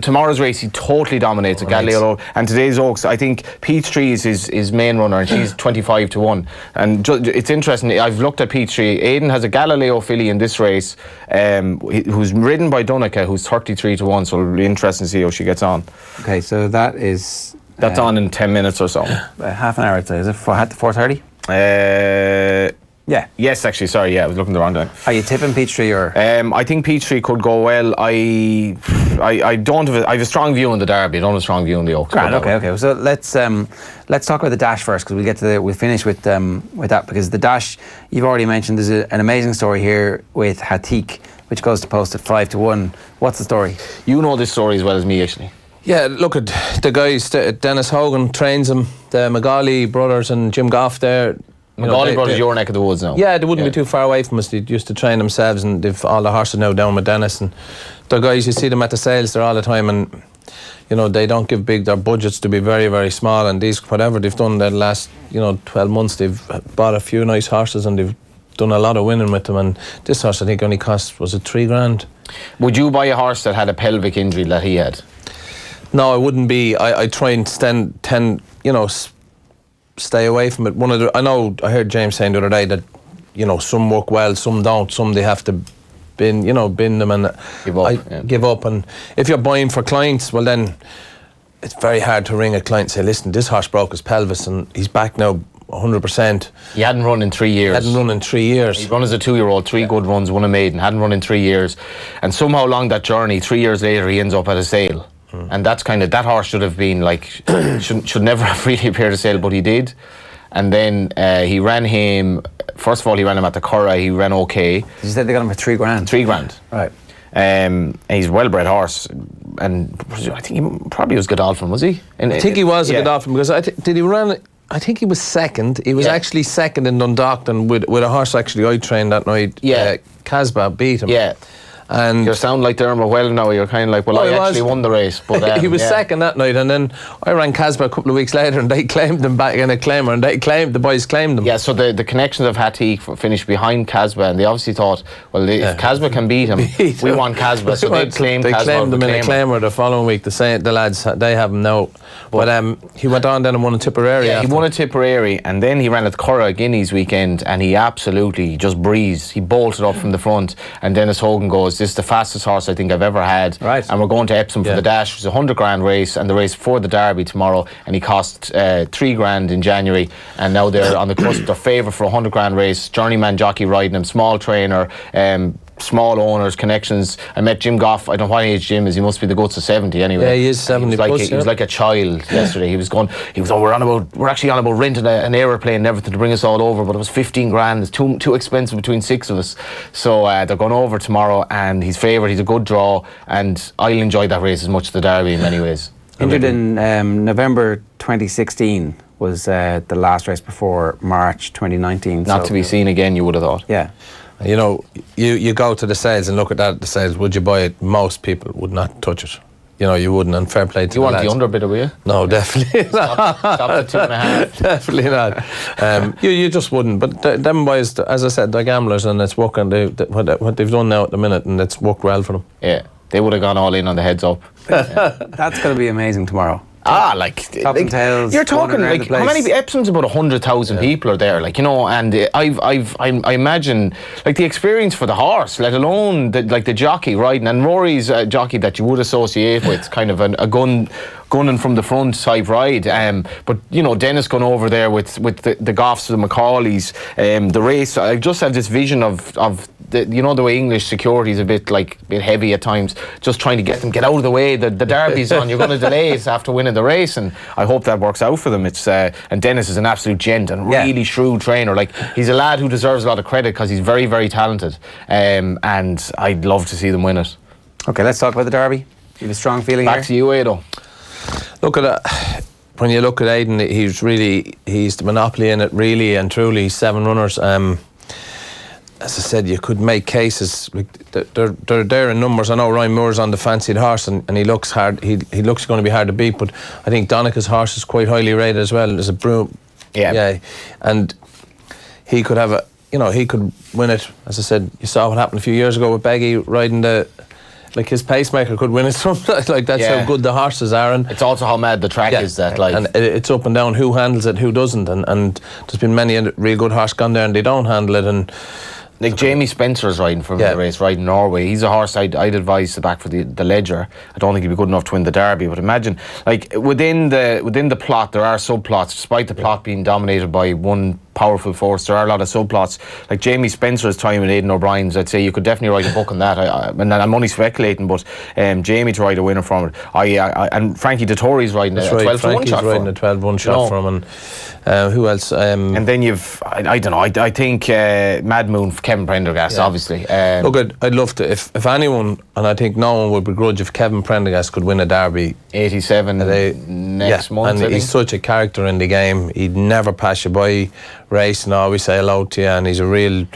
tomorrow's race he totally dominates at Galileo, and today's Oaks, I think Peachtree is his main runner, and she's 25-1. And it's interesting, I've looked at Peachtree. Aidan has a Galileo filly in this race, who's ridden by Donica, who's 33-1, so it'll be interesting to see how she gets on. Okay, so that's on in 10 minutes or so. Half an hour, I'd say. Is it 4:30? Yeah. Yes, actually, sorry, yeah, I was looking the wrong time. Are you tipping Peachtree or? I think Peachtree could go well. I don't have I have a strong view on the Derby. I don't have a strong view on the Oaks. Grand, okay. So let's talk about the Dash first, because we'll finish with that, because the Dash, you've already mentioned, there's an amazing story here with Hatik, which goes to post at 5-1. What's the story? You know this story as well as me, actually. Yeah, look at the guys. Dennis Hogan trains them. The Magali brothers and Jim Goff there. McGauley brothers, your neck of the woods now. Yeah, they wouldn't be too far away from us. They used to train themselves, and they've all the horses now down with Dennis. And the guys, you see them at the sales there all the time, and they don't give their budgets to be very, very small. And these, whatever they've done the last 12 months, they've bought a few nice horses, and they've done a lot of winning with them. And this horse, I think, only cost, was it $3,000? Would you buy a horse that had a pelvic injury that he had? No, I wouldn't be. I try and stay away from it. I heard James saying the other day that some work well, some don't, some they have to bin them and give up. And if you're buying for clients, well then it's very hard to ring a client and say, listen, this horse broke his pelvis and he's back now 100%. He hadn't run in 3 years. He run as a 2-year-old, 3 good runs, won a maiden, hadn't run in 3 years, and somehow along that journey, 3 years later, he ends up at a sale. And that's kind of, that horse should have been like, should never have really appeared at sale, but he did. And then he ran him, first of all, he ran him at the Curragh, he ran okay. You said they got him for $3,000? $3,000. Right. And he's a well-bred horse, and I think he probably was Godolphin, was he? I think he was a Godolphin, because did he run? I think he was second. He was actually second in Dundalk with a horse actually I trained that night. Yeah. Casbah beat him. Yeah. And you sound like Dermot well now. You're kind of like, well, I actually won the race. But he was second that night, and then I ran Casbah a couple of weeks later, and they claimed him back in a claimer, and the boys claimed him. Yeah, so the connections of Hattie finished behind Casbah, and they obviously thought, well, if Casbah can beat him, we want Casbah, so they claimed Casbah. They claimed him in a claimer the following week. The lads, they have him now. But he went on then and won a Tipperary. Yeah, he won a Tipperary, and then he ran at the Curragh Guineas weekend, and he absolutely just breezed. He bolted up from the front, and Dennis Hogan goes, this is the fastest horse I think I've ever had. Right. And we're going to Epsom for the Dash. It was a $100,000 race, and the race for the Derby tomorrow, and he cost $3,000 in January, and now they're on the cusp. They're favourite for a $100,000 race. Journeyman jockey riding him, small trainer, small owners, connections. I met Jim Goff. I don't know what age Jim is. He must be the guts of 70 anyway. Yeah, he is 70 plus. He was like a child yesterday. He was we're actually on about renting an aeroplane and everything to bring us all over, but it was $15,000. It's too expensive between 6 of us. So they're going over tomorrow, and he's favourite. He's a good draw, and I'll enjoy that race as much as the Derby in many ways. Injured in November 2016 was the last race before March 2019. Not to be seen again, you would have thought. Yeah. You go to the sales and look at that at the sales. Would you buy it? Most people would not touch it. You wouldn't, and fair play to you the want lads. the under were you? No, definitely not. Stop at 2.5. Definitely not. You just wouldn't. But them boys, as I said, they're gamblers, and it's working. What they've done now at the minute, and it's worked well for them. Yeah, they would have gone all in on the heads up. That's going to be amazing tomorrow. Tops and tails. You're talking like how many? Epsom's about 100,000 people are there. And I imagine like the experience for the horse, let alone the jockey riding. And Rory's a jockey that you would associate with kind of a gunning from the front type ride. But Dennis gone over there with the Goffs, the Macaulays, the race. I just have this vision of the way English security is a bit heavy at times, just trying to get out of the way. The Derby's on, you're going to delay it after winning the race, and I hope that works out for them. It's and Dennis is an absolute gent and really shrewd trainer. He's a lad who deserves a lot of credit because he's very, very talented, and I'd love to see them win it. Okay, let's talk about the Derby. You have a strong feeling Back to you, Ado. Look at that. When you look at Aidan, he's the monopoly in it, really and truly. He's 7 runners. As I said, you could make cases. They're there in numbers. I know Ryan Moore's on the fancied horse, and he looks hard. He looks going to be hard to beat. But I think Donica's horse is quite highly rated as well. There's a broom. Yeah, and he could have he could win it. As I said, you saw what happened a few years ago with Beggy riding his pacemaker could win it. That's how good the horses are. And it's also how mad the track is. And it's up and down. Who handles it? Who doesn't? And there's been many real good horse gone there and they don't handle it. And Jamie Spencer's riding from the race, riding Norway. He's a horse I'd advise to back for the Ledger. I don't think he'd be good enough to win the Derby, but imagine within the plot there are subplots, despite the plot being dominated by one powerful force. There are a lot of subplots. Like Jamie Spencer's time in Aidan O'Brien's, I'd say you could definitely write a book on that. And I'm only speculating, but Jamie to write a winner from it. And Frankie Dettori's riding a 12-1 shot for him. A 12-1 shot for him. And who else? And then you've, I don't know, I think Mad Moon, Kevin Prendergast, obviously. Look, I'd love to, if anyone, and I think no one would begrudge if Kevin Prendergast could win a Derby. 87 next month. And he's such a character in the game. He'd never pass you by. racing, I always say hello to you, and he's a real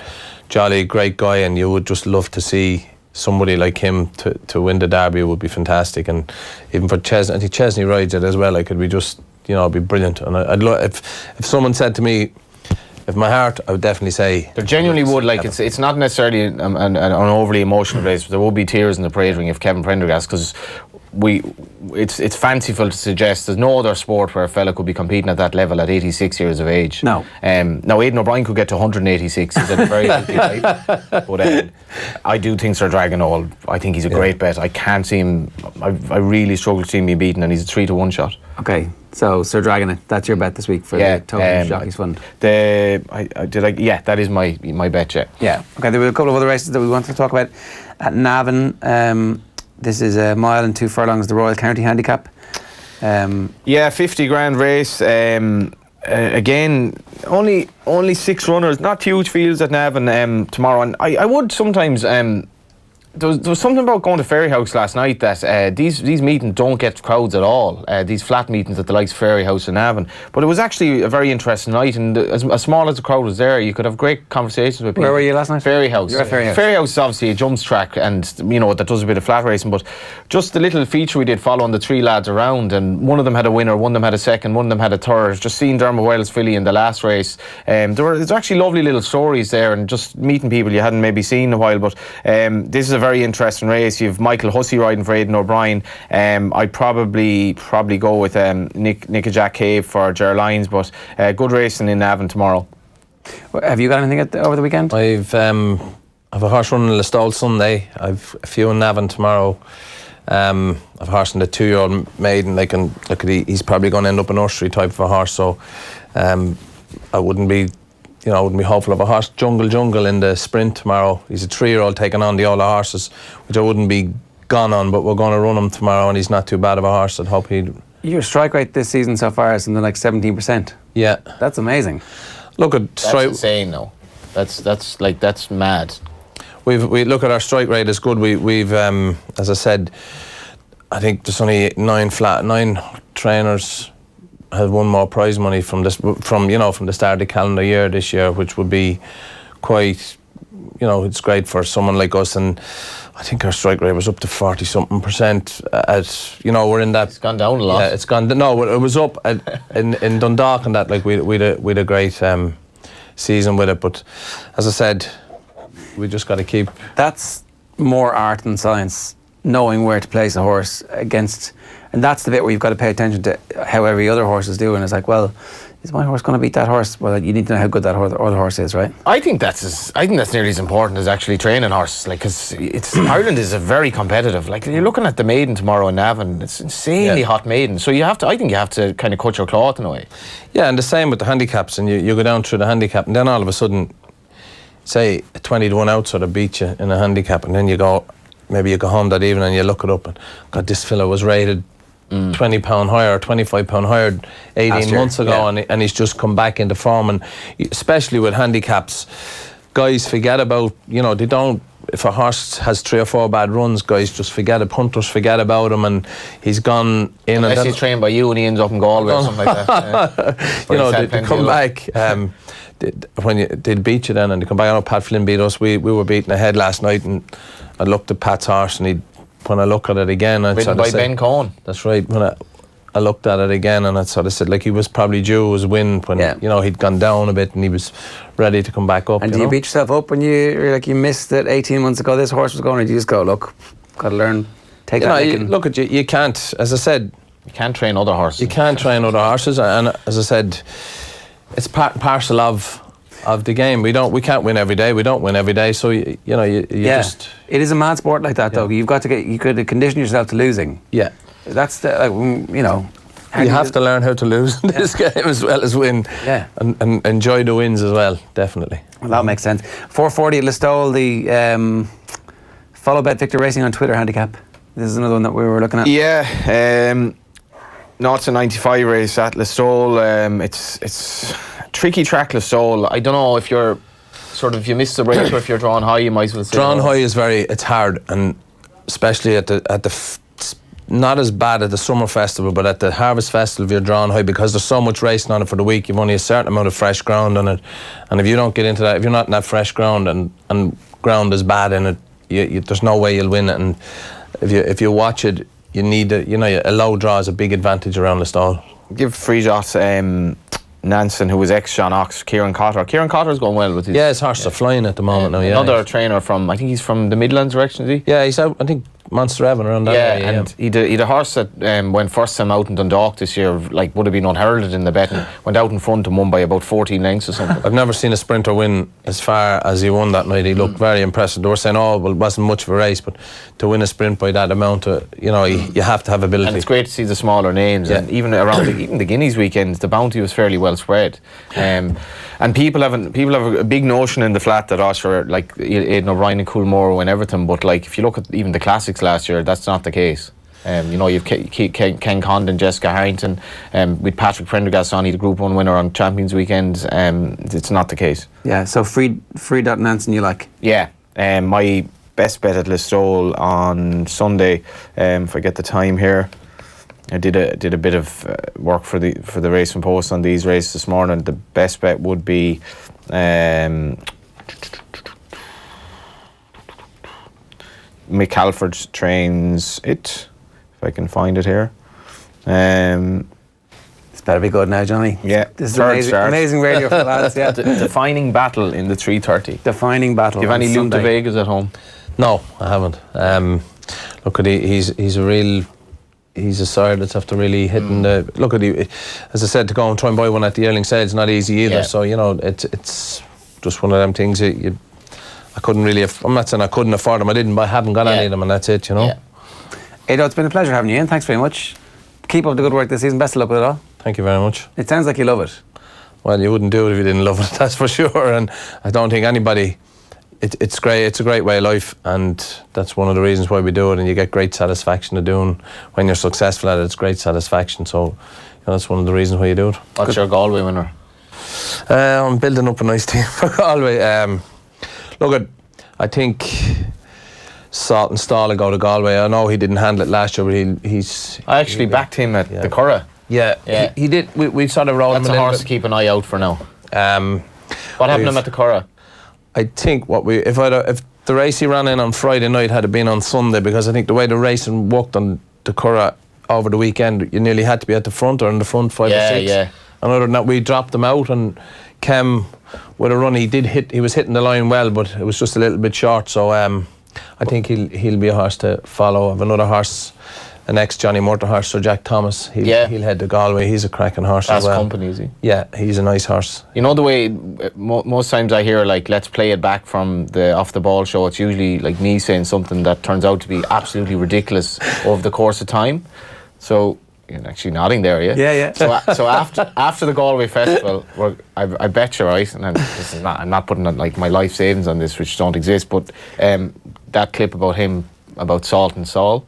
jolly, great guy, and you would just love to see somebody like him to win the Derby. Would be fantastic. And even for Chesney, I think Chesney rides it as well. Like, it'd be just, it'd be brilliant. And I'd love if someone said to me, if my heart, I would definitely say there genuinely would. Like, it's not necessarily an overly emotional race, but there will be tears in the parade ring if Kevin Prendergast, because it's fanciful to suggest there's no other sport where a fella could be competing at that level at 86 years of age. No. Now Aidan O'Brien could get to 186. He's a very healthy type. But I do think Sir Dragon All, I think he's a great bet. I can't see him. I really struggle to see him being beaten, and he's a 3-1 shot. Okay, so Sir Dragon, that's your bet this week for the Total Jockeys Fund. That is my bet. Yeah. Okay, there were a couple of other races that we wanted to talk about at Navan. This is a mile and 2 furlongs, the Royal County Handicap. 50 grand race. Again, only 6 runners, not huge fields at Navan tomorrow. And I would sometimes. There was something about going to Fairyhouse last night that these meetings don't get crowds at all. These flat meetings at the likes of Fairyhouse and Navan. But it was actually a very interesting night, and as small as the crowd was there, you could have great conversations with people. Where were you last night? Fairyhouse. You're at Fairyhouse. Fairyhouse is obviously a jumps track, and that does a bit of flat racing. But just the little feature we did following the 3 lads around, and one of them had a winner, one of them had a second, one of them had a third. Just seeing Dermot Wells filly in the last race. There's actually lovely little stories there, and just meeting people you hadn't maybe seen in a while. But this is a very interesting race. You've Michael Hussey riding for Aidan O'Brien. I'd probably go with Nick and Jack Cave for Ger Lyons, but good racing in Navan tomorrow. Have you got anything over the weekend? I've a horse running in Listowel Sunday. I've a few in Navan tomorrow. I've a horse in the 2-year-old maiden. He's probably going to end up a nursery type of a horse. So I wouldn't be hopeful of a horse. Jungle in the sprint tomorrow. He's a 3-year-old taking on the older horses, which I wouldn't be gone on, but we're going to run him tomorrow, and he's not too bad of a horse. I'd hope he'd... Your strike rate this season so far is something like 17%. Yeah. That's amazing. Look at strike... That's insane, though. That's mad. We look at our strike rate is good. We've as I said, I think there's only 9 trainers have won more prize money from the start of the calendar year this year, which would be quite, it's great for someone like us. And I think our strike rate was up to 40-something%. We're in that. It's gone down a lot. Yeah, it's gone. No, it was up in Dundalk and that. Like we had a great season with it. But as I said, we just got to keep. That's more art than science. Knowing where to place a horse against. And that's the bit where you've got to pay attention to how every other horse is doing. It's like, well, is my horse going to beat that horse? Well, you need to know how good that other horse is, right? I think that's nearly as important as actually training horses. Like, because Ireland is a very competitive. Like, you're looking at the maiden tomorrow in Navan. It's insanely hot maiden. So I think you have to kind of cut your cloth in a way. Yeah, and the same with the handicaps. And you go down through the handicap, and then all of a sudden, say a 20-1 out sort of beat you in a handicap, and then maybe you go home that evening and you look it up and, God, this fella was rated £20 higher or £25 higher 18 months ago, and he's just come back into form. And especially with handicaps, guys forget about, they don't, if a horse has 3 or 4 bad runs, guys just punters forget about him, and he's gone in. Unless he's trained by you and he ends up in Galway or something like that. They come back. They'd beat you then, and they come back. I know Pat Flynn beat us. We were beaten ahead last night, and I looked at Pat's horse, and when I look at it again, I ridden by Ben Cohen. That's right. When I looked at it again, and I sort of said, like, he was probably due his win when he'd gone down a bit, and he was ready to come back up. And do you beat yourself up when you're like, you missed it 18 months ago? This horse was going, or do you just go, look, got to learn, take that? Look at you can't. As I said, you can't train other horses. You can't train other horses, and as I said, it's parcel of the game. We can't win every day. We don't win every day. So you just. It is a mad sport like that, though. You've got to you could condition yourself to losing. Yeah. That's you have to learn how to lose in this game as well as win. Yeah. And enjoy the wins as well. Definitely. Well, that makes sense. 440 at Listowel, the follow Bet Victor Racing on Twitter handicap. This is another one that we were looking at. Yeah. 0-95 race at Listowel. It's tricky track, Listowel. I don't know if you're if you miss the race or if you're drawn high, you might as well say drawn high is it's hard, and especially at the not as bad at the summer festival, but at the harvest festival you're drawn high because there's so much racing on it for the week. You've only a certain amount of fresh ground on it, and if you don't get into that, if you're not in that fresh ground and ground is bad in it, there's no way you'll win it. And if you watch it, you need a low draw is a big advantage around the stall. Give free shots. Nansen, who was ex-Sean Ox, Kieran Cotter. Kieran Cotter's going well with his... Yeah, his horses are flying at the moment now, yeah. Another trainer from, I think he's from the Midlands direction, is he? Yeah, he's out, I think, Monster Evan around that area. And he'd a horse that went first time out in Dundalk this year, like would have been unheralded in the betting, went out in front and won by about 14 lengths or something. I've never seen a sprinter win as far as he won that night. He looked very impressive. They were saying, well, it wasn't much of a race, but to win a sprint by that amount, you have to have ability. And it's great to see the smaller names, and even around even the Guineas weekends, the bounty was fairly well spread. And people have a big notion in the flat that sure, like Aidan O'Brien and Coolmore win everything, but like if you look at even the classics last year, that's not the case. You've Ken Condon, Jessica Harrington, with Patrick Prendergast on, he's the Group 1 winner on Champions Weekend. It's not the case. Yeah, so free Nansen you like? Yeah, my best bet at Listowel on Sunday, if I get the time here. I did a bit of work for the Racing Post on these races this morning. The best bet would be Mick Halford trains it, if I can find it here. It's better be good now, Johnny. Yeah, this is amazing radio for lads. Yeah, Defining Battle in the 3:30. Defining Battle. Do you have any Luke de Vegas at home? No, I haven't. Look at he's a real. He's a side that's after really hitting the... Look at as I said, to go and try and buy one at the yearling sale is not easy either. Yeah. So, it's just one of them things I couldn't really... I'm not saying I couldn't afford them. I haven't got any of them, and that's it, Yeah. Ado, it's been a pleasure having you in. Thanks very much. Keep up the good work this season. Best of luck with it all. Thank you very much. It sounds like you love it. Well, you wouldn't do it if you didn't love it, that's for sure. And I don't think anybody... It's great. It's a great way of life, and that's one of the reasons why we do it. And you get great satisfaction of doing when you're successful at it. It's great satisfaction. So, that's one of the reasons why you do it. What's your Galway winner? I'm building up a nice team for Galway. I think Salt and Stall will go to Galway. I know he didn't handle it last year, but I actually backed him at the Curragh. Yeah. He did. We sort of rolled him a little bit. That's a horse to keep an eye out for now. What happened to him at the Curragh? I think if the race he ran in on Friday night had been on Sunday, because I think the way the racing worked on the Curragh over the weekend, you nearly had to be at the front or in the front 5 or 6. Yeah. And other than that, we dropped them out, and Kem with a run, he was hitting the line well, but it was just a little bit short. So I think he'll be a horse to follow. I have another horse, an ex-Johnny Murtagh horse, Sir Jack Thomas. He'll head to Galway. He's a cracking horse as well. Company, is he? Yeah, he's a nice horse. You know the way most times I hear, like, let's play it back from the Off the Ball show, it's usually like me saying something that turns out to be absolutely ridiculous over the course of time. So you're actually nodding there, yeah? Yeah. So after the Galway Festival, I bet you, right, and I'm not putting like my life savings on this, which don't exist, but that clip about Salt and Saul,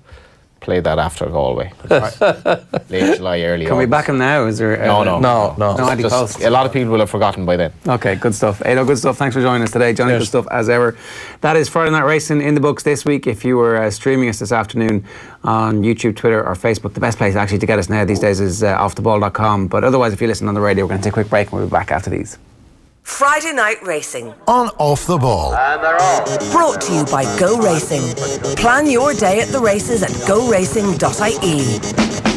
play that after Galway. Late July, early August. Can we back him now? Is there no anti-post? A lot of people will have forgotten by then. Okay, good stuff. Ado, good stuff. Thanks for joining us today, Johnny. Good stuff as ever. That is Friday Night Racing in the books this week. If you were streaming us this afternoon on YouTube, Twitter or Facebook, the best place actually to get us now these days is offtheball.com. But otherwise, if you listen on the radio, we're going to take a quick break and we'll be back after these. Friday Night Racing on Off the Ball. And they're off. Brought to you by Go Racing. Plan your day at the races at goracing.ie.